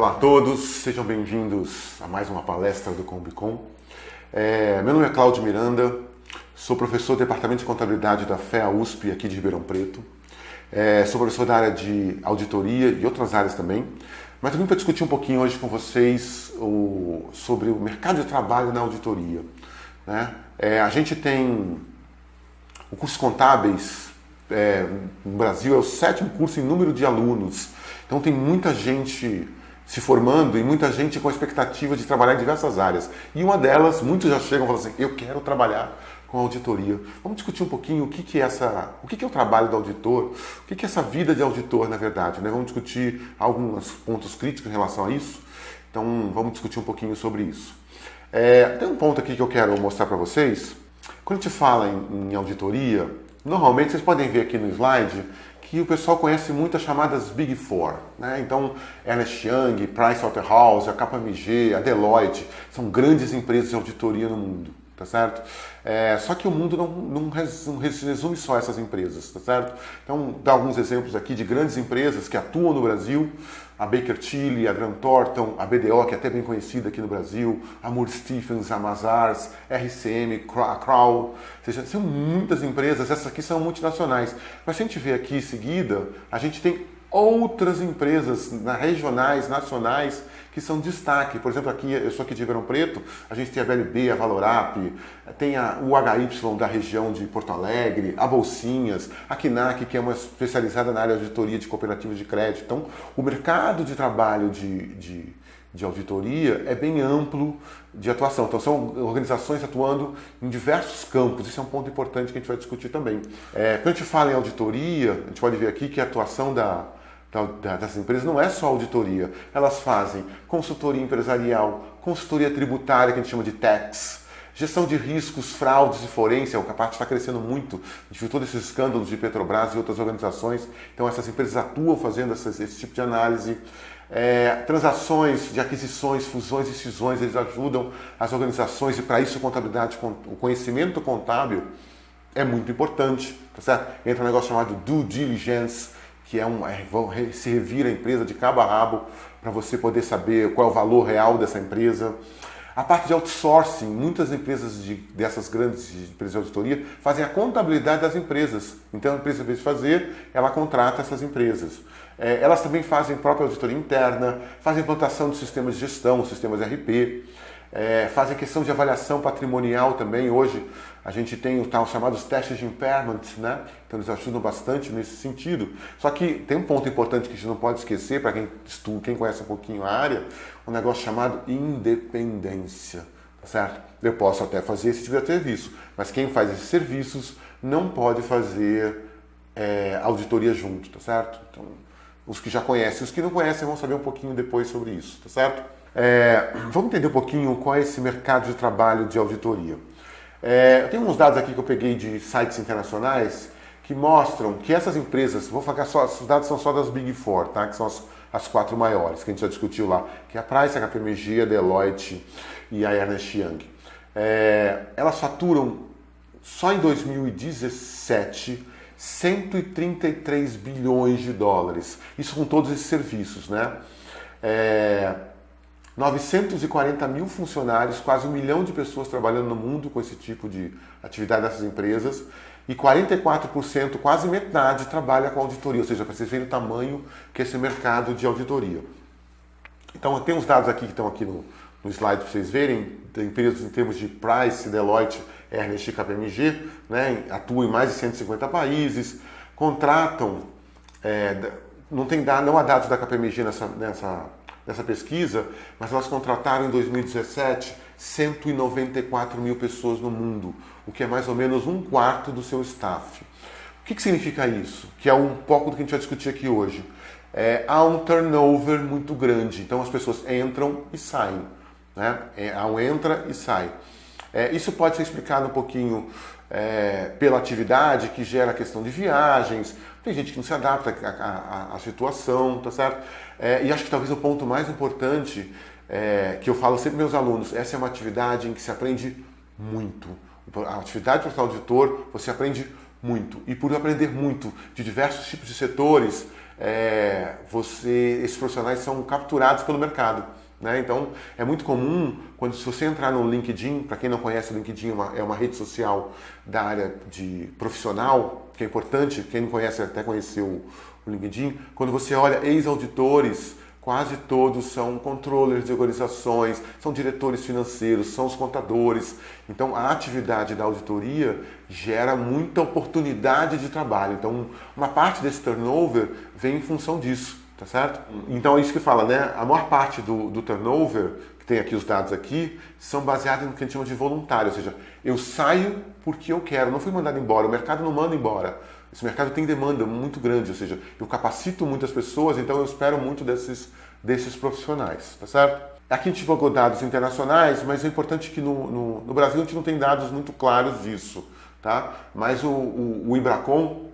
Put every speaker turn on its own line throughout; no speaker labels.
Olá a todos, sejam bem-vindos a mais uma palestra do Combicom. Meu nome é Cláudio Miranda, sou professor do Departamento de Contabilidade da FEA USP aqui de Ribeirão Preto. Sou professor da área de auditoria e outras áreas também, mas eu vim para discutir um pouquinho hoje com vocês sobre o mercado de trabalho na auditoria. A gente tem o curso Contábeis no Brasil, é o 7º curso em número de alunos, então tem muita gente se formando e muita gente com a expectativa de trabalhar em diversas áreas. E uma delas, muitos já chegam e falam assim, eu quero trabalhar com auditoria. Vamos discutir um pouquinho o que é o trabalho do auditor, o que é essa vida de auditor, na verdade. Vamos discutir alguns pontos críticos em relação a isso. Então, vamos discutir um pouquinho sobre isso. Tem um ponto aqui que eu quero mostrar para vocês. Quando a gente fala em auditoria, normalmente, vocês podem ver aqui no slide, que o pessoal conhece muito as chamadas Big Four. Então, Ernst Young, Pricewaterhouse, a KPMG, a Deloitte, são grandes empresas de auditoria no mundo, tá certo? Só que o mundo não resume só essas empresas, tá certo? Então, dá alguns exemplos aqui de grandes empresas que atuam no Brasil, a Baker Tilly, a Grant Thornton, a BDO, que é até bem conhecida aqui no Brasil, a Moore Stephens, a Mazars, RCM, a Crow, ou seja, são muitas empresas, essas aqui são multinacionais. Mas se a gente ver aqui em seguida, a gente tem outras empresas regionais, nacionais, que são destaque. Por exemplo, aqui, eu sou aqui de Ribeirão Preto, a gente tem a BLB, a Valorap, tem a UHY da região de Porto Alegre, a Bolsinhas, a KNAC, que é uma especializada na área de auditoria de cooperativas de crédito. Então, o mercado de trabalho de auditoria é bem amplo de atuação. Então, são organizações atuando em diversos campos. Isso é um ponto importante que a gente vai discutir também. Quando a gente fala em auditoria, a gente pode ver aqui que a atuação das empresas não é só auditoria. Elas fazem consultoria empresarial, consultoria tributária, que a gente chama de tax, gestão de riscos, fraudes e forense, a parte está crescendo muito. A gente viu todos esses escândalos de Petrobras e outras organizações. Então, essas empresas atuam fazendo esse tipo de análise. Transações de aquisições, fusões e cisões, eles ajudam as organizações, e para isso a contabilidade, o conhecimento contábil é muito importante, tá certo? Entra um negócio chamado due diligence, que se revira a empresa de cabo a rabo para você poder saber qual é o valor real dessa empresa. A parte de outsourcing, muitas empresas dessas grandes empresas de auditoria fazem a contabilidade das empresas. Então, a empresa, em vez de fazer, ela contrata essas empresas. Elas também fazem própria auditoria interna, fazem implantação de sistemas de gestão, sistemas RP, fazem questão de avaliação patrimonial também. Hoje, a gente tem os chamados testes de impairment, Então, eles ajudam bastante nesse sentido. Só que tem um ponto importante que a gente não pode esquecer, para quem estuda, quem conhece um pouquinho a área, um negócio chamado independência, tá certo? Eu posso até fazer esse tipo de serviço, mas quem faz esses serviços não pode fazer auditoria junto, tá certo? Então, os que já conhecem, os que não conhecem vão saber um pouquinho depois sobre isso, tá certo? Vamos entender um pouquinho qual é esse mercado de trabalho de auditoria. Eu tenho uns dados aqui que eu peguei de sites internacionais que mostram que essas empresas, vou falar só, os dados são só das Big Four, tá? Que são as 4 maiores, que a gente já discutiu lá, que é a Price, a KPMG, a Deloitte e a Ernst Young. Elas faturam, só em 2017, 133 bilhões de dólares. Isso com todos esses serviços, 940 mil funcionários, quase 1 milhão de pessoas trabalhando no mundo com esse tipo de atividade dessas empresas, e 44%, quase metade, trabalha com auditoria, ou seja, para vocês verem o tamanho que é esse mercado de auditoria. Então, tem uns dados aqui que estão aqui no slide para vocês verem, tem empresas em termos de Price, Deloitte, Ernst e KPMG, atuam em mais de 150 países, contratam, não há dados da KPMG nessa pesquisa, mas elas contrataram em 2017 194 mil pessoas no mundo, o que é mais ou menos 1/4 do seu staff. O que significa isso? Que é um pouco do que a gente vai discutir aqui hoje. Há um turnover muito grande, então as pessoas entram e saem. Há um entra e sai. Isso pode ser explicado um pouquinho pela atividade que gera a questão de viagens. Tem gente que não se adapta à situação, tá certo? E acho que talvez o ponto mais importante que eu falo sempre para meus alunos, essa é uma atividade em que se aprende muito. A atividade profissional de auditor, você aprende muito. E por aprender muito de diversos tipos de setores, esses profissionais são capturados pelo mercado. Né? Então, é muito comum, se você entrar no LinkedIn, para quem não conhece, o LinkedIn é uma rede social da área de profissional, que é importante, quem não conhece até conheceu o LinkedIn. Quando você olha ex-auditores, quase todos são controllers de organizações, são diretores financeiros, são os contadores. Então, a atividade da auditoria gera muita oportunidade de trabalho. Então, uma parte desse turnover vem em função disso, tá certo? Então, é isso que fala, né? A maior parte do turnover, que tem aqui os dados aqui, são baseados no que a gente chama de voluntário, ou seja, eu saio porque eu quero, não fui mandado embora, o mercado não manda embora. Esse mercado tem demanda muito grande, ou seja, eu capacito muitas pessoas, então eu espero muito desses profissionais, tá certo? Aqui a gente divulgou dados internacionais, mas é importante que no Brasil a gente não tem dados muito claros disso, tá? Mas o Ibracon,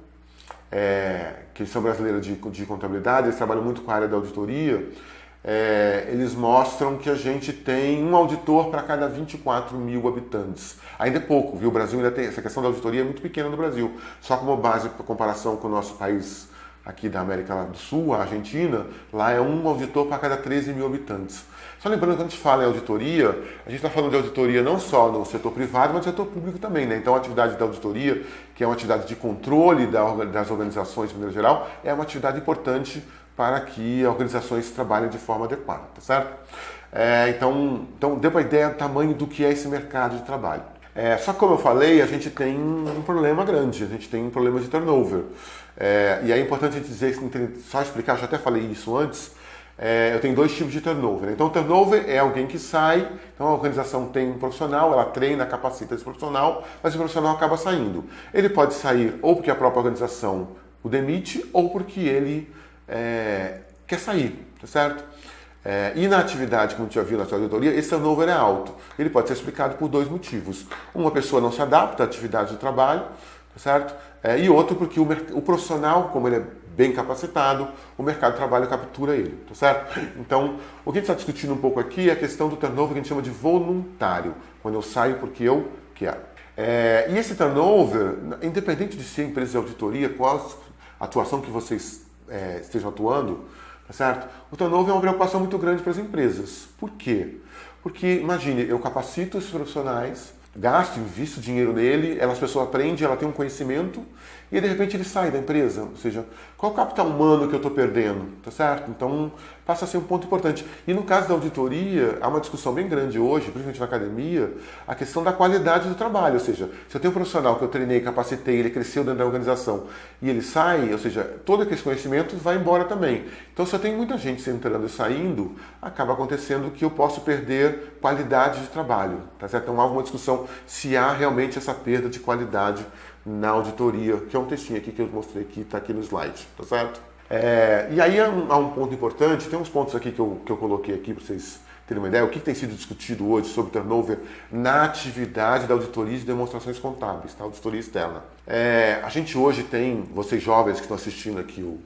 que são brasileiros de contabilidade, eles trabalham muito com a área da auditoria, eles mostram que a gente tem um auditor para cada 24 mil habitantes. Ainda é pouco, viu? O Brasil ainda tem, essa questão da auditoria é muito pequena no Brasil. Só como base para comparação com o nosso país aqui da América do Sul, a Argentina, lá é um auditor para cada 13 mil habitantes. Só lembrando que quando a gente fala em auditoria, a gente está falando de auditoria não só no setor privado, mas no setor público também, né? Então a atividade da auditoria, que é uma atividade de controle das organizações de maneira geral, é uma atividade importante para que organizações trabalhem de forma adequada, tá certo? Então deu para a ideia do tamanho do que é esse mercado de trabalho. Só que, como eu falei, a gente tem um problema grande, a gente tem um problema de turnover. E é importante a gente dizer, só explicar, eu já até falei isso antes, eu tenho dois tipos de turnover. Né? Então, o turnover é alguém que sai, então a organização tem um profissional, ela treina, capacita esse profissional, mas o profissional acaba saindo. Ele pode sair ou porque a própria organização o demite, ou porque ele quer sair, tá certo? E na atividade, como a gente já viu na auditoria, esse turnover é alto. Ele pode ser explicado por dois motivos. Uma pessoa não se adapta à atividade de trabalho, tá certo? E outro porque o profissional, como ele é bem capacitado, o mercado de trabalho captura ele, tá certo? Então, o que a gente está discutindo um pouco aqui é a questão do turnover que a gente chama de voluntário, quando eu saio porque eu quero. E esse turnover, independente de ser empresa de auditoria, qual a atuação que vocês estejam atuando, tá certo? O turnover é uma preocupação muito grande para as empresas. Por quê? Porque, imagine, eu capacito esses profissionais, gasto, invisto dinheiro nele, as pessoas aprendem, ela tem um conhecimento e de repente ele sai da empresa. Ou seja, qual é o capital humano que eu estou perdendo? Tá certo? Então passa a ser um ponto importante. E no caso da auditoria, há uma discussão bem grande hoje, principalmente na academia, a questão da qualidade do trabalho. Ou seja, se eu tenho um profissional que eu treinei, capacitei, ele cresceu dentro da organização e ele sai, ou seja, todo aquele conhecimento vai embora também. Então se eu tenho muita gente entrando e saindo, acaba acontecendo que eu posso perder qualidade de trabalho. Tá certo? Então há uma discussão se há realmente essa perda de qualidade na auditoria, que é um textinho aqui que eu mostrei que está aqui no slide, tá certo? E aí há um ponto importante, tem uns pontos aqui que eu coloquei aqui para vocês terem uma ideia, o que tem sido discutido hoje sobre turnover na atividade da auditoria de demonstrações contábeis, tá? Auditoria externa. A gente hoje tem, vocês jovens que estão assistindo aqui o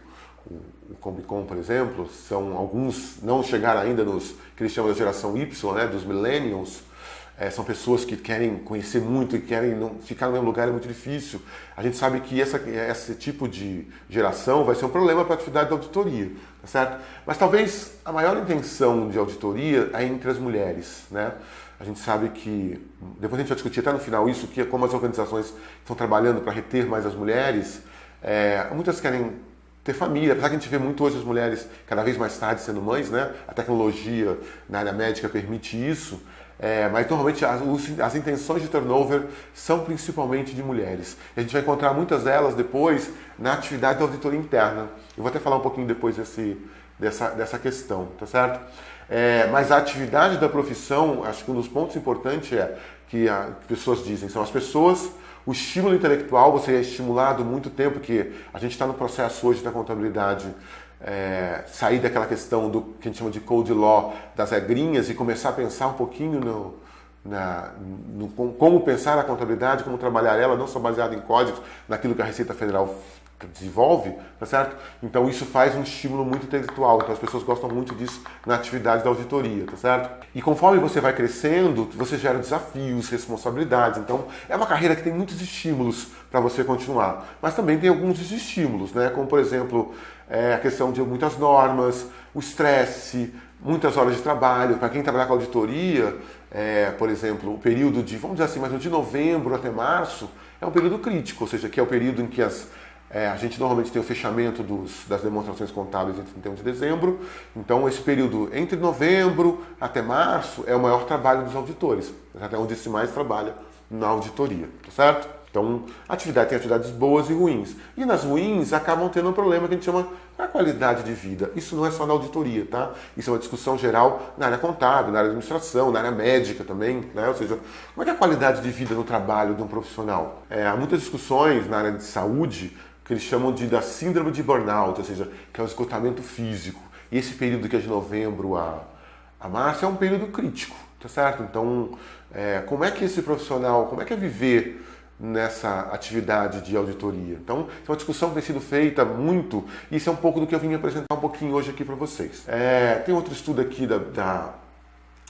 Combicon, por exemplo, são alguns, não chegaram ainda nos que eles chamam da geração Y, né, dos millennials. São pessoas que querem conhecer muito e querem ficar no mesmo lugar, é muito difícil. A gente sabe que esse tipo de geração vai ser um problema para a atividade da auditoria, tá certo? Mas talvez a maior intenção de auditoria é entre as mulheres, né? A gente sabe que, depois a gente vai discutir até no final isso, que é como as organizações estão trabalhando para reter mais as mulheres. Muitas querem ter família, apesar que a gente vê muito hoje as mulheres cada vez mais tarde sendo mães, né? A tecnologia na área médica permite isso. Mas normalmente as intenções de turnover são principalmente de mulheres. E a gente vai encontrar muitas delas depois na atividade da auditoria interna. Eu vou até falar um pouquinho depois dessa questão, tá certo? Mas a atividade da profissão, acho que um dos pontos importantes que as pessoas dizem, são as pessoas, o estímulo intelectual, você é estimulado muito tempo, porque a gente está no processo hoje da contabilidade, sair daquela questão do que a gente chama de code law, das regrinhas, e começar a pensar um pouquinho como pensar a contabilidade, como trabalhar ela, não só baseado em códigos, naquilo que a Receita Federal desenvolve, tá certo? Então isso faz um estímulo muito intelectual, então as pessoas gostam muito disso na atividade da auditoria, tá certo? E conforme você vai crescendo, você gera desafios, responsabilidades, então é uma carreira que tem muitos estímulos para você continuar, mas também tem alguns desestímulos, né? Como por exemplo, a questão de muitas normas, o estresse, muitas horas de trabalho. Para quem trabalhar com auditoria, por exemplo, o período de, vamos dizer assim, mas de novembro até março é um período crítico, ou seja, que é o período em que a gente normalmente tem o fechamento das demonstrações contábeis entre 31 de dezembro. Então, esse período entre novembro até março é o maior trabalho dos auditores, até onde se mais trabalha na auditoria, tá certo? Então, tem atividades boas e ruins. E nas ruins acabam tendo um problema que a gente chama a qualidade de vida. Isso não é só na auditoria, tá? Isso é uma discussão geral na área contábil, na área de administração, na área médica também, né? Ou seja, como é que é a qualidade de vida no trabalho de um profissional? Há muitas discussões na área de saúde que eles chamam da síndrome de burnout, ou seja, que é o esgotamento físico. E esse período que é de novembro a março é um período crítico, tá certo? Então, como é que esse profissional, como é que é viver nessa atividade de auditoria? Então, é uma discussão que tem sido feita muito, e isso é um pouco do que eu vim apresentar um pouquinho hoje aqui para vocês. Tem outro estudo aqui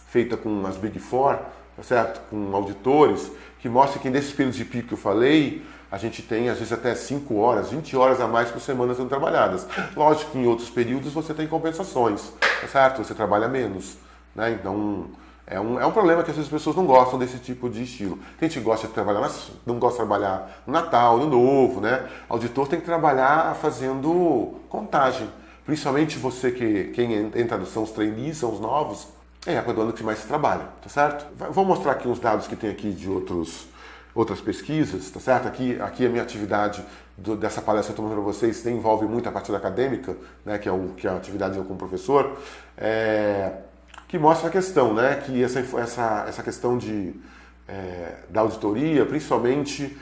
feita com as Big Four, tá certo? Com auditores, que mostra que nesses períodos de pico que eu falei, a gente tem às vezes até 5 horas, 20 horas a mais por semana sendo trabalhadas. Lógico que em outros períodos você tem compensações, tá certo? Você trabalha menos, né? Então, é um problema que às vezes as pessoas não gostam desse tipo de estilo. Tem gente que gosta de trabalhar, mas não gosta de trabalhar no Natal, no Novo, né? Auditor tem que trabalhar fazendo contagem. Principalmente quem entra, são os trainees, são os novos, é a época do ano que mais se trabalha, tá certo? Vou mostrar aqui uns dados que tem aqui de outras pesquisas, tá certo? Aqui a minha atividade dessa palestra que eu estou mostrando para vocês envolve muito a parte acadêmica, né? Que é a atividade eu como professor. Que mostra a questão, né? Que essa questão da auditoria, principalmente,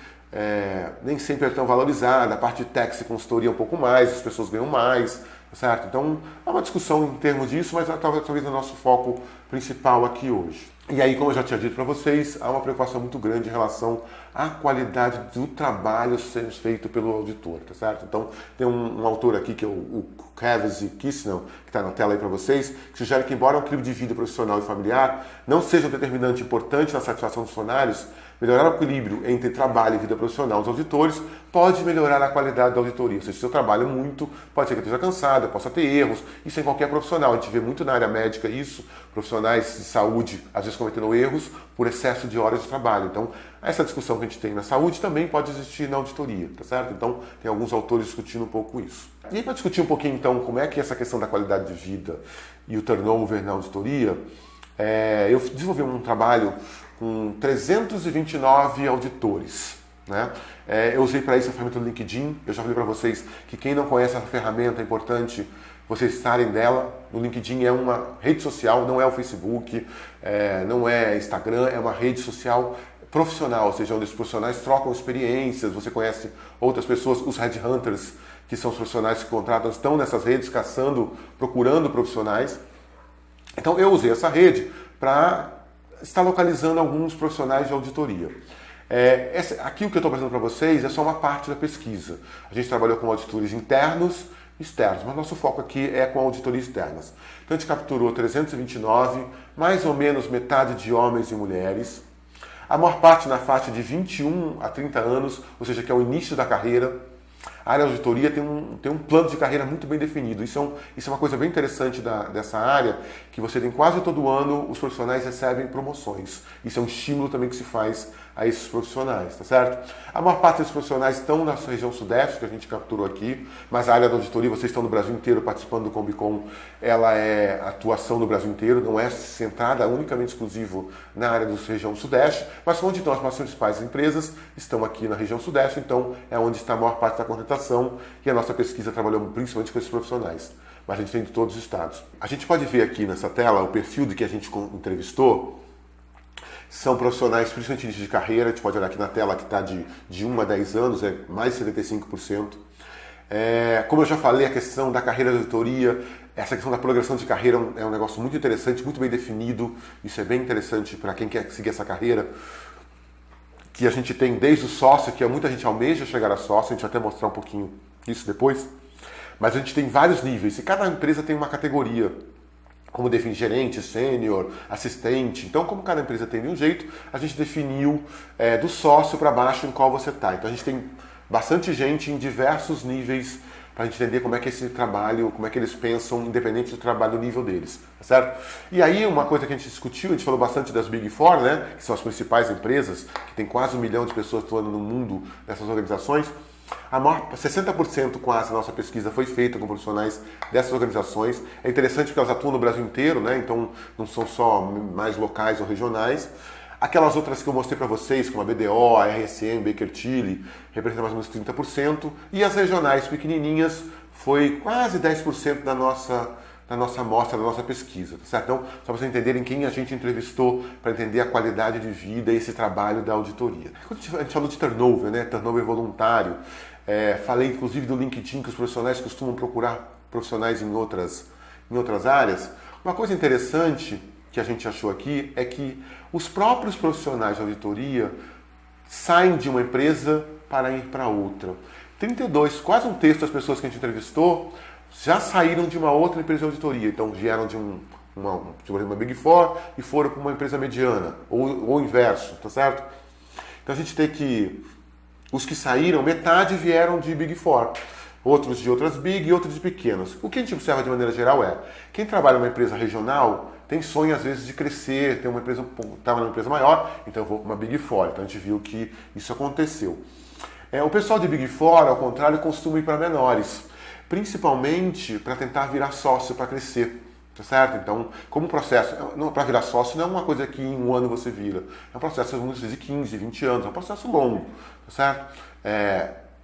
nem sempre é tão valorizada. A parte de tax e consultoria é um pouco mais, as pessoas ganham mais, tá certo? Então, há uma discussão em termos disso, mas talvez é o nosso foco principal aqui hoje. E aí, como eu já tinha dito para vocês, há uma preocupação muito grande em relação à qualidade do trabalho sendo feito pelo auditor, tá certo? Então, tem um autor aqui, que é o Kevin Kissnell, que está na tela aí para vocês, que sugere que, embora o equilíbrio de vida profissional e familiar não seja um determinante importante na satisfação dos funcionários, melhorar o equilíbrio entre trabalho e vida profissional dos auditores pode melhorar a qualidade da auditoria. Ou seja, se eu trabalho muito, pode ser que eu esteja cansado, possa ter erros. Isso em qualquer profissional. A gente vê muito na área médica isso, profissionais de saúde, às vezes cometendo erros por excesso de horas de trabalho. Então, essa discussão que a gente tem na saúde também pode existir na auditoria, tá certo? Então, tem alguns autores discutindo um pouco isso. E aí, para discutir um pouquinho, então, como é que essa questão da qualidade de vida e o turnover na auditoria, eu desenvolvi um trabalho com 329 auditores, né? Eu usei para isso a ferramenta do LinkedIn. Eu já falei para vocês que quem não conhece essa ferramenta é importante vocês estarem dela. O LinkedIn é uma rede social, não é o Facebook, não é Instagram, é uma rede social profissional, ou seja, onde os profissionais trocam experiências, você conhece outras pessoas, os headhunters, que são os profissionais que contratam, estão nessas redes procurando profissionais. Então eu usei essa rede para estar localizando alguns profissionais de auditoria. Aqui o que eu estou apresentando para vocês é só uma parte da pesquisa. A gente trabalhou com auditores internos e externos, mas nosso foco aqui é com auditorias externas. Então a gente capturou 329, mais ou menos metade de homens e mulheres. A maior parte na faixa de 21 a 30 anos, ou seja, que é o início da carreira. A área de auditoria tem um plano de carreira muito bem definido. Isso é uma coisa bem interessante dessa área, que você tem quase todo ano os profissionais recebem promoções. Isso é um estímulo também que se faz a esses profissionais, tá certo? A maior parte desses profissionais estão na região sudeste, que a gente capturou aqui, mas a área da auditoria, vocês estão no Brasil inteiro participando do Combicon, ela é atuação no Brasil inteiro, não é centrada unicamente exclusivo na área da região sudeste, mas onde estão as principais empresas, estão aqui na região sudeste, então é onde está a maior parte da contratação, e a nossa pesquisa trabalhou principalmente com esses profissionais, mas a gente tem de todos os estados. A gente pode ver aqui nessa tela o perfil de que a gente entrevistou. São profissionais, principalmente início de carreira, a gente pode olhar aqui na tela que está de 1 a 10 anos, é mais de 75%. Como eu já falei, a questão da carreira de auditoria, essa questão da progressão de carreira é um negócio muito interessante, muito bem definido. Isso é bem interessante para quem quer seguir essa carreira. Que a gente tem desde o sócio, que muita gente almeja chegar a sócio, a gente vai até mostrar um pouquinho isso depois. Mas a gente tem vários níveis e cada empresa tem uma categoria, como define gerente, sênior, assistente. Então, como cada empresa tem de um jeito, a gente definiu do sócio para baixo em qual você está. Então, a gente tem bastante gente em diversos níveis para a gente entender como é que esse trabalho, como é que eles pensam, independente do trabalho, do nível deles, tá certo? E aí, uma coisa que a gente discutiu, a gente falou bastante das Big Four, né, que são as principais empresas, que tem quase 1 milhão de pessoas atuando no mundo nessas organizações. 60% quase da nossa pesquisa foi feita com profissionais dessas organizações. É interessante porque elas atuam no Brasil inteiro, né? Então não são só mais locais ou regionais. Aquelas outras que eu mostrei para vocês, como a BDO, a RSM, Baker Tilly, representam mais ou menos 30%. E as regionais pequenininhas foi quase 10% da nossa amostra, da nossa pesquisa, tá certo? Então, só para vocês entenderem quem a gente entrevistou para entender a qualidade de vida e esse trabalho da auditoria. Quando a gente falou de turnover, né? Turnover voluntário, falei inclusive do LinkedIn, que os profissionais costumam procurar profissionais em outras áreas. Uma coisa interessante que a gente achou aqui é que os próprios profissionais de auditoria saem de uma empresa para ir para outra. 32, quase um terço das pessoas que a gente entrevistou já saíram de uma outra empresa de auditoria. Então, vieram de uma Big Four e foram para uma empresa mediana, ou o inverso, tá certo? Então, a gente tem que... Os que saíram, metade vieram de Big Four, outros de outras Big e outros de pequenas. O que a gente observa de maneira geral é, quem trabalha numa empresa regional tem sonho, às vezes, de crescer, ter uma empresa, estava numa empresa maior, então eu vou para uma Big Four. Então, a gente viu que isso aconteceu. O pessoal de Big Four, ao contrário, costuma ir para menores, principalmente para tentar virar sócio, para crescer, tá certo? Então, como processo, para virar sócio não é uma coisa que em um ano você vira, é um processo muitas vezes de 15, 20 anos, é um processo longo, tá certo?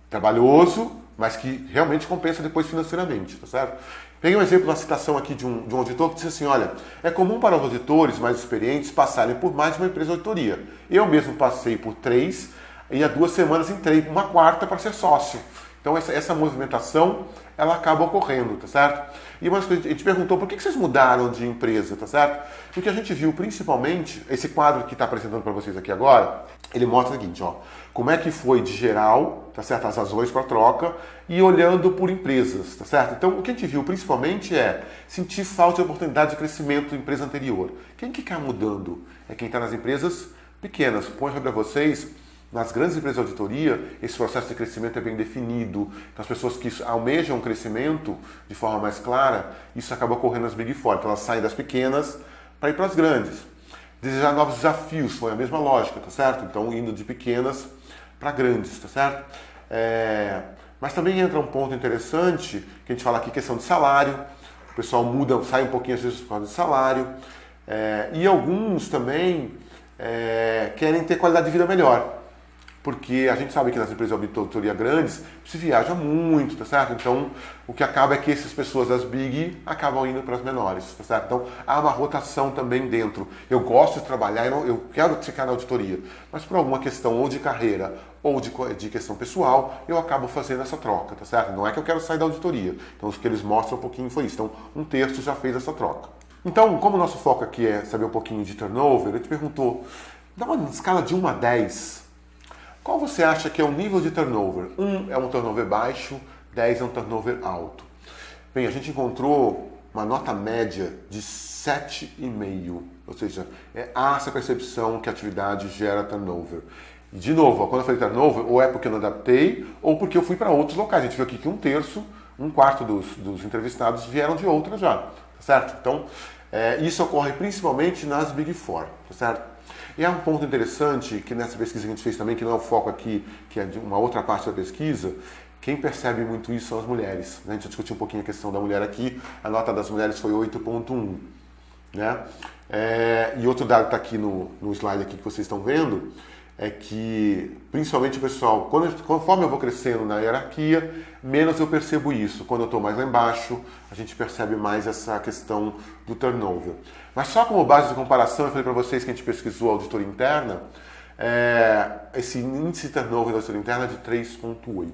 Trabalhoso, mas que realmente compensa depois financeiramente, tá certo? Peguei um exemplo, uma citação aqui de um auditor que disse assim, olha, é comum para os auditores mais experientes passarem por mais de uma empresa de auditoria. Eu mesmo passei por 3 e há 2 semanas entrei por uma 4ª para ser sócio. Então essa movimentação, ela acaba ocorrendo, tá certo? E uma coisa, a gente perguntou, por que vocês mudaram de empresa, tá certo? Porque a gente viu principalmente, esse quadro que está apresentando para vocês aqui agora, ele mostra o seguinte, ó, como é que foi de geral, tá certo? As razões para a troca e olhando por empresas, tá certo? Então o que a gente viu principalmente é sentir falta de oportunidade de crescimento da empresa anterior. Quem que está mudando? É quem está nas empresas pequenas. Põe para vocês... Nas grandes empresas de auditoria, esse processo de crescimento é bem definido. Então, as pessoas que almejam um crescimento de forma mais clara, isso acaba ocorrendo nas Big Four. Então, elas saem das pequenas para ir para as grandes. Desejar novos desafios, foi a mesma lógica, tá certo? Então, indo de pequenas para grandes, tá certo? Mas também entra um ponto interessante, que a gente fala aqui, questão de salário. O pessoal muda, sai um pouquinho às vezes por causa de salário. E alguns também querem ter qualidade de vida melhor. Porque a gente sabe que nas empresas de auditoria grandes se viaja muito, tá certo? Então, o que acaba é que essas pessoas das Big acabam indo para as menores, tá certo? Então, há uma rotação também dentro. Eu gosto de trabalhar, eu quero ficar na auditoria, mas por alguma questão ou de carreira ou de questão pessoal, eu acabo fazendo essa troca, tá certo? Não é que eu quero sair da auditoria. Então, o que eles mostram um pouquinho foi isso. Então, um terço já fez essa troca. Então, como o nosso foco aqui é saber um pouquinho de turnover, ele te perguntou, dá uma escala de 1 a 10, qual você acha que é o nível de turnover? 1 é um turnover baixo, 10 é um turnover alto. Bem, a gente encontrou uma nota média de 7,5, ou seja, há essa percepção que a atividade gera turnover. E de novo, quando eu falei turnover, ou é porque eu não adaptei, ou porque eu fui para outros locais. A gente viu aqui que um quarto dos entrevistados vieram de outra já, tá certo? Então, isso ocorre principalmente nas Big Four, tá certo? E é um ponto interessante que nessa pesquisa que a gente fez também, que não é o foco aqui, que é de uma outra parte da pesquisa, quem percebe muito isso são as mulheres. A gente já discutiu um pouquinho a questão da mulher aqui, a nota das mulheres foi 8,1. Né? E outro dado está aqui no slide aqui que vocês estão vendo, é que, principalmente o pessoal, conforme eu vou crescendo na hierarquia, menos eu percebo isso. Quando eu estou mais lá embaixo, a gente percebe mais essa questão do turnover. Mas só como base de comparação, eu falei para vocês que a gente pesquisou a auditoria interna, esse índice de turnover da auditoria interna é de 3,8,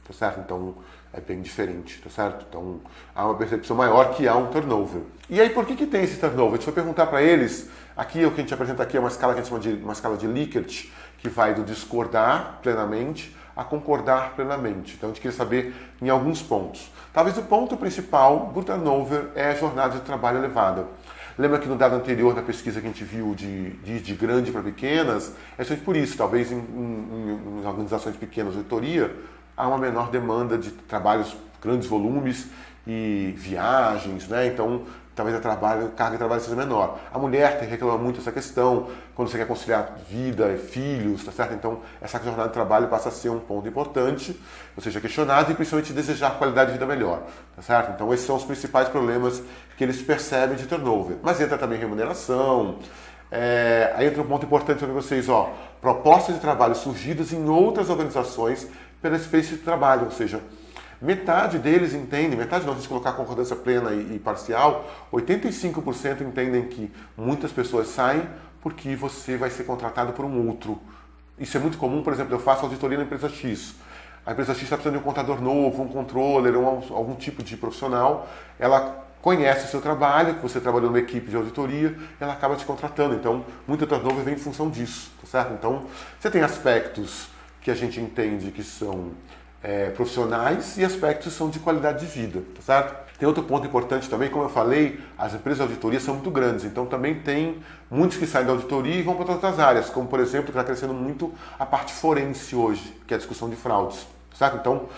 tá certo? Então, é bem diferente, tá certo? Então, há uma percepção maior que há um turnover. E aí, por que tem esse turnover? A gente foi perguntar para eles, aqui o que a gente apresenta aqui é uma escala que a gente chama de uma escala de Likert, que vai do discordar plenamente a concordar plenamente. Então a gente queria saber em alguns pontos. Talvez o ponto principal do turnover é a jornada de trabalho elevada. Lembra que no dado anterior, na pesquisa que a gente viu de grande para pequenas, é justamente por isso, talvez em organizações pequenas de auditoria, há uma menor demanda de trabalhos, grandes volumes e viagens, né? Então, talvez a carga de trabalho seja menor. A mulher reclama muito dessa questão, quando você quer conciliar vida e filhos, tá certo? Então, essa jornada de trabalho passa a ser um ponto importante, ou seja, questionado e principalmente desejar qualidade de vida melhor, tá certo? Então, esses são os principais problemas que eles percebem de turnover. Mas entra também remuneração, aí entra um ponto importante para vocês, propostas de trabalho surgidas em outras organizações pela experiência de trabalho, ou seja, metade deles entendem, metade não, se a gente colocar concordância plena e parcial, 85% entendem que muitas pessoas saem porque você vai ser contratado por um outro. Isso é muito comum, por exemplo, eu faço auditoria na empresa X. A empresa X está precisando de um contador novo, um controller, algum tipo de profissional. Ela conhece o seu trabalho, que você trabalhou numa equipe de auditoria, ela acaba te contratando. Então, muito turnover vem em função disso, tá certo? Então, você tem aspectos que a gente entende que são profissionais e aspectos são de qualidade de vida, tá certo? Tem outro ponto importante também, como eu falei, as empresas de auditoria são muito grandes, então também tem muitos que saem da auditoria e vão para outras áreas, como por exemplo, está crescendo muito a parte forense hoje, que é a discussão de fraudes, tá certo? Então,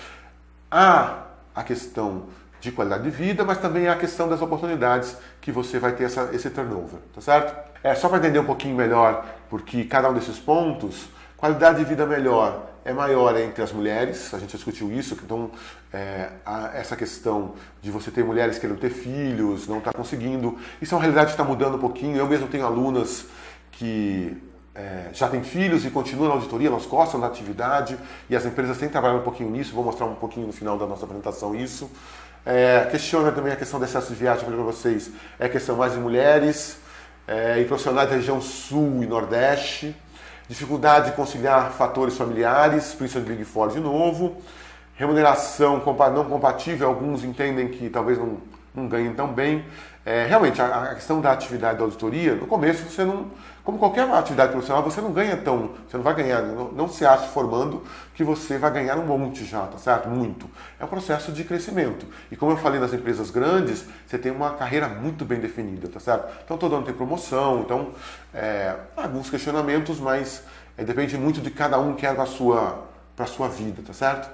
há a questão de qualidade de vida, mas também há a questão das oportunidades que você vai ter esse turnover, tá certo? Só para entender um pouquinho melhor, porque cada um desses pontos, qualidade de vida melhor é maior entre as mulheres, a gente já discutiu isso, então essa questão de você ter mulheres querendo ter filhos, não está conseguindo, isso é uma realidade que está mudando um pouquinho. Eu mesmo tenho alunas que já têm filhos e continuam na auditoria, elas gostam da atividade e as empresas têm trabalhado um pouquinho nisso, vou mostrar um pouquinho no final da nossa apresentação isso. Questiona também a questão do excesso de viagem, para vocês, é questão mais de mulheres e profissionais da região sul e nordeste. Dificuldade de conciliar fatores familiares, principalmente Big Four de novo. Remuneração não compatível, alguns entendem que talvez não ganhem tão bem. Realmente, a questão da atividade da auditoria, no começo, você não, como qualquer atividade profissional, você não ganha você não vai ganhar, não se acha formando que você vai ganhar um monte já, tá certo? Muito. É um processo de crescimento. E como eu falei nas empresas grandes, você tem uma carreira muito bem definida, tá certo? Então todo ano tem promoção, então alguns questionamentos, mas depende muito de cada um que é para a sua vida, tá certo?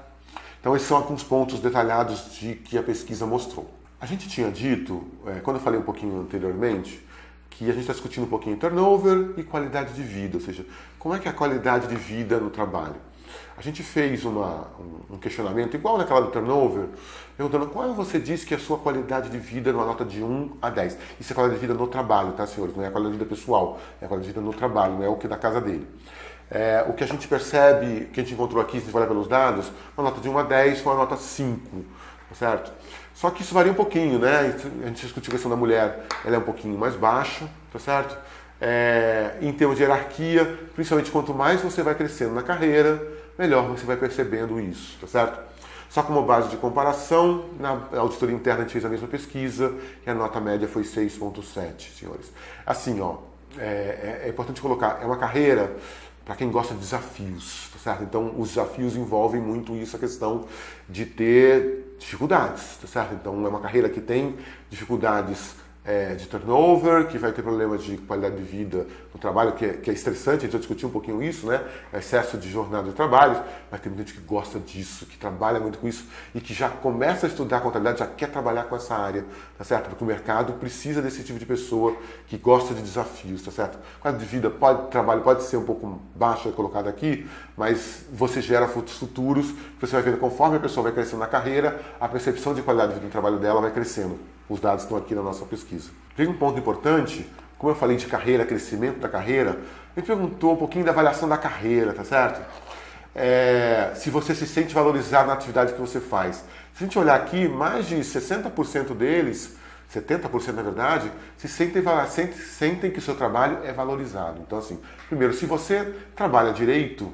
Então esses são alguns pontos detalhados que a pesquisa mostrou. A gente tinha dito, quando eu falei um pouquinho anteriormente, que a gente está discutindo um pouquinho turnover e qualidade de vida, ou seja, como é que é a qualidade de vida no trabalho. A gente fez um questionamento igual naquela do turnover, perguntando qual você diz que é a sua qualidade de vida numa nota de 1 a 10. Isso é qualidade de vida no trabalho, tá, senhores? Não é a qualidade de vida pessoal, é a qualidade de vida no trabalho, não é o que é da casa dele. O que a gente percebe, que a gente encontrou aqui, se você olhar pelos dados, uma nota de 1 a 10 foi uma nota 5, tá certo? Só que isso varia um pouquinho, né? A gente discutiu a questão da mulher, ela é um pouquinho mais baixa, tá certo? Em termos de hierarquia, principalmente quanto mais você vai crescendo na carreira, melhor você vai percebendo isso, tá certo? Só como base de comparação, na auditoria interna a gente fez a mesma pesquisa e a nota média foi 6,7, senhores. Assim, é importante colocar, é uma carreira para quem gosta de desafios, tá certo? Então, os desafios envolvem muito isso, a questão de ter dificuldades, tá certo? Então, é uma carreira que tem dificuldades de turnover, que vai ter problemas de qualidade de vida no trabalho, que é estressante, a gente já discutiu um pouquinho isso, né? Excesso de jornada de trabalho, mas tem muita gente que gosta disso, que trabalha muito com isso e que já começa a estudar contabilidade, já quer trabalhar com essa área, tá certo? Porque o mercado precisa desse tipo de pessoa que gosta de desafios, tá certo? A qualidade de vida, trabalho pode ser um pouco baixa colocada aqui, mas você gera frutos futuros, você vai vendo conforme a pessoa vai crescendo na carreira, a percepção de qualidade de vida no trabalho dela vai crescendo. Os dados estão aqui na nossa pesquisa. Tem um ponto importante, como eu falei de carreira, crescimento da carreira, a gente perguntou um pouquinho da avaliação da carreira, tá certo? Se você se sente valorizado na atividade que você faz. Se a gente olhar aqui, mais de 60% deles, 70% na verdade, sentem que o seu trabalho é valorizado. Então assim, primeiro, se você trabalha direito,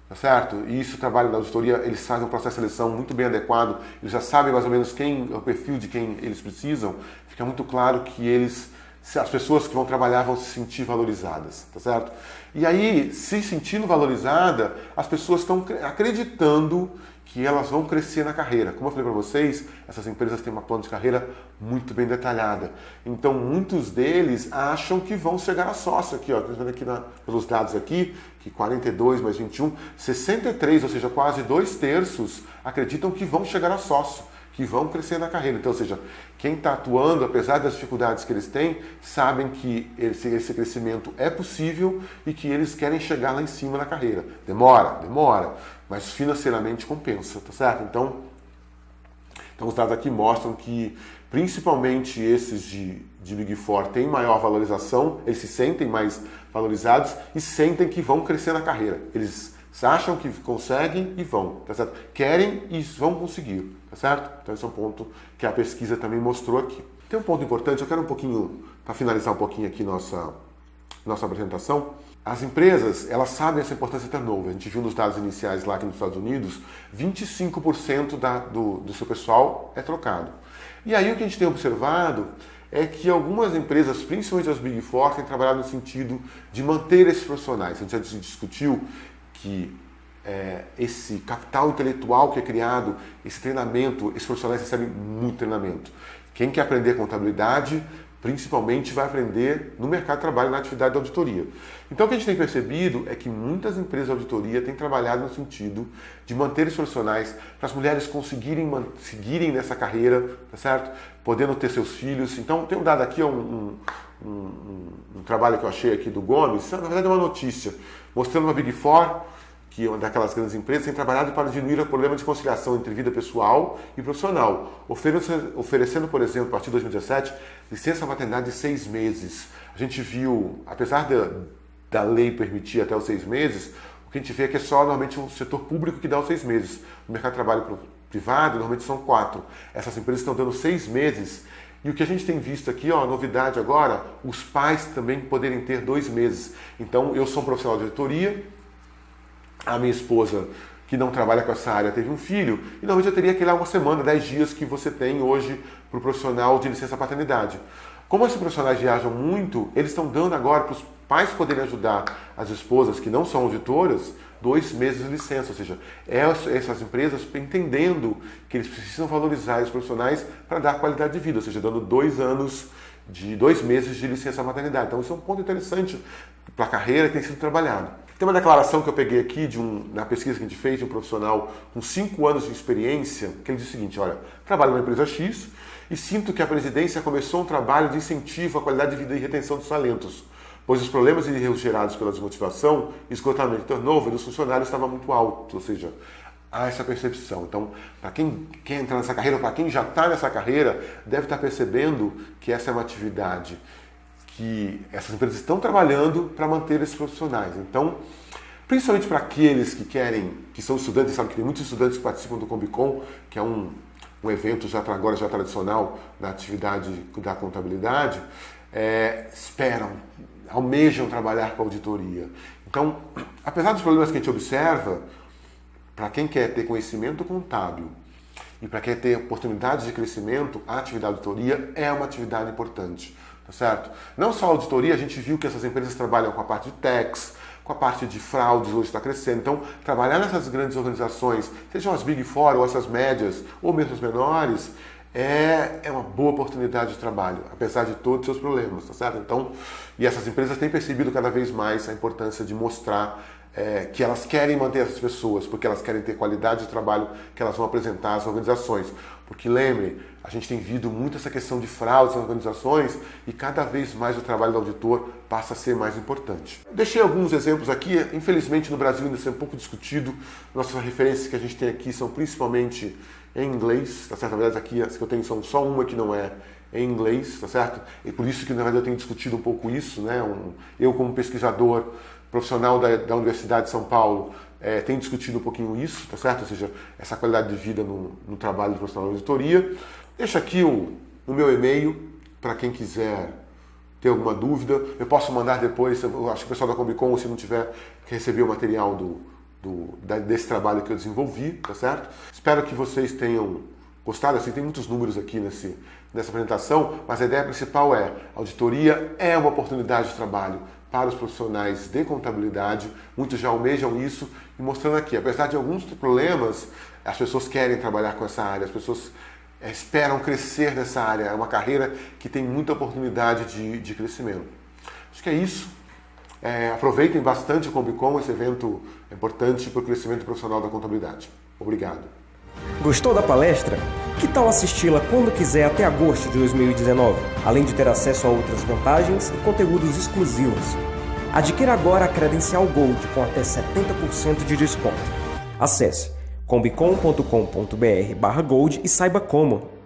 tá certo? E isso, o trabalho da auditoria, eles fazem um processo de seleção muito bem adequado, eles já sabem mais ou menos o perfil de quem eles precisam, fica muito claro que eles se as pessoas que vão trabalhar vão se sentir valorizadas, tá certo? E aí, se sentindo valorizada, as pessoas estão acreditando que elas vão crescer na carreira. Como eu falei para vocês, essas empresas têm uma plano de carreira muito bem detalhada. Então, muitos deles acham que vão chegar a sócio aqui, ó. Estou vendo aqui pelos dados aqui, que 42 mais 21, 63, ou seja, quase 2/3 acreditam que vão chegar a sócio, que vão crescer na carreira. Então, ou seja, quem está atuando, apesar das dificuldades que eles têm, sabem que esse crescimento é possível e que eles querem chegar lá em cima na carreira. Demora, mas financeiramente compensa, tá certo? Então os dados aqui mostram que, principalmente esses de Big Four, têm maior valorização, eles se sentem mais valorizados e sentem que vão crescer na carreira. Eles acham que conseguem e vão, tá certo? Querem e vão conseguir, tá certo? Então esse é um ponto que a pesquisa também mostrou aqui. Tem um ponto importante, eu quero um pouquinho, para finalizar um pouquinho aqui nossa apresentação. As empresas, elas sabem essa importância do turnover. A gente viu nos dados iniciais lá aqui nos Estados Unidos, 25% do seu pessoal é trocado. E aí o que a gente tem observado é que algumas empresas, principalmente as Big Four, têm trabalhado no sentido de manter esses profissionais. A gente já discutiu que esse capital intelectual que é criado, esse treinamento, esses profissionais recebem muito treinamento. Quem quer aprender contabilidade, principalmente vai aprender no mercado de trabalho, na atividade de auditoria. Então o que a gente tem percebido é que muitas empresas de auditoria têm trabalhado no sentido de manter os profissionais para as mulheres conseguirem seguirem nessa carreira, tá certo? Podendo ter seus filhos. Então tem um dado aqui, um trabalho que eu achei aqui do Gomes, na verdade é uma notícia, mostrando uma Big Four, que é uma daquelas grandes empresas, tem trabalhado para diminuir o problema de conciliação entre vida pessoal e profissional, oferecendo, por exemplo, a partir de 2017, licença maternidade de 6 meses. A gente viu, apesar da lei permitir até os 6 meses, o que a gente vê é que é só normalmente o setor público que dá os 6 meses. No mercado de trabalho privado, normalmente são 4. Essas empresas estão dando 6 meses. E o que a gente tem visto aqui, ó, novidade agora, os pais também poderem ter 2 meses. Então, eu sou um profissional de auditoria, a minha esposa, que não trabalha com essa área, teve um filho, e normalmente eu teria que ir lá uma semana, 10 dias que você tem hoje para o profissional de licença paternidade. Como esses profissionais viajam muito, eles estão dando agora para os pais poderem ajudar as esposas que não são auditoras 2 meses de licença, ou seja, essas empresas entendendo que eles precisam valorizar os profissionais para dar qualidade de vida, ou seja, dando 2 meses de licença maternidade. Então isso é um ponto interessante para a carreira que tem sido trabalhado. Tem uma declaração que eu peguei aqui na pesquisa que a gente fez de um profissional com 5 anos de experiência, que ele diz o seguinte, olha, trabalho numa empresa X e sinto que a presidência começou um trabalho de incentivo à qualidade de vida e retenção dos talentos, pois os problemas e erros gerados pela desmotivação, esgotamento e turnover dos funcionários estavam muito altos, ou seja, há essa percepção. Então, para quem quer entrar nessa carreira, ou para quem já está nessa carreira, deve estar percebendo que essa é uma atividade que essas empresas estão trabalhando para manter esses profissionais. Então, principalmente para aqueles que são estudantes, sabe que tem muitos estudantes que participam do Combicon, que é um evento agora já tradicional na atividade da contabilidade, almejam trabalhar com auditoria. Então, apesar dos problemas que a gente observa, para quem quer ter conhecimento contábil e para quem quer ter oportunidades de crescimento, a atividade de auditoria é uma atividade importante. Tá certo? Não só a auditoria, a gente viu que essas empresas trabalham com a parte de tax, com a parte de fraudes, hoje está crescendo. Então, trabalhar nessas grandes organizações, sejam as Big Four ou essas médias, ou mesmo as menores, é uma boa oportunidade de trabalho, apesar de todos os seus problemas, tá certo? Então, e essas empresas têm percebido cada vez mais a importância de mostrar que elas querem manter essas pessoas, porque elas querem ter qualidade de trabalho que elas vão apresentar às organizações. Porque lembrem, a gente tem visto muito essa questão de fraudes nas organizações e cada vez mais o trabalho do auditor passa a ser mais importante. Deixei alguns exemplos aqui, infelizmente no Brasil ainda isso é um pouco discutido, nossas referências que a gente tem aqui são principalmente em inglês, tá certo? Na verdade aqui as que eu tenho são só uma que não é em inglês, tá certo? E por isso que na verdade eu tenho discutido um pouco isso, né? Eu como pesquisador profissional da Universidade de São Paulo, tem discutido um pouquinho isso, tá certo? Ou seja, essa qualidade de vida no trabalho do profissional de auditoria. Deixa aqui o meu e-mail para quem quiser ter alguma dúvida. Eu posso mandar depois, eu acho que o pessoal da Combicon, se não tiver, que receber o material desse trabalho que eu desenvolvi, tá certo? Espero que vocês tenham postado, assim, tem muitos números aqui nessa apresentação, mas a ideia principal é: a auditoria é uma oportunidade de trabalho para os profissionais de contabilidade, muitos já almejam isso, e mostrando aqui, apesar de alguns problemas, as pessoas querem trabalhar com essa área, as pessoas esperam crescer nessa área, é uma carreira que tem muita oportunidade de crescimento. Acho que é isso. Aproveitem bastante o Combicon, esse evento é importante para o crescimento profissional da contabilidade. Obrigado.
Gostou da palestra? Que tal assisti-la quando quiser até agosto de 2019, além de ter acesso a outras vantagens e conteúdos exclusivos? Adquira agora a credencial Gold com até 70% de desconto. Acesse combicon.com.br/gold e saiba como.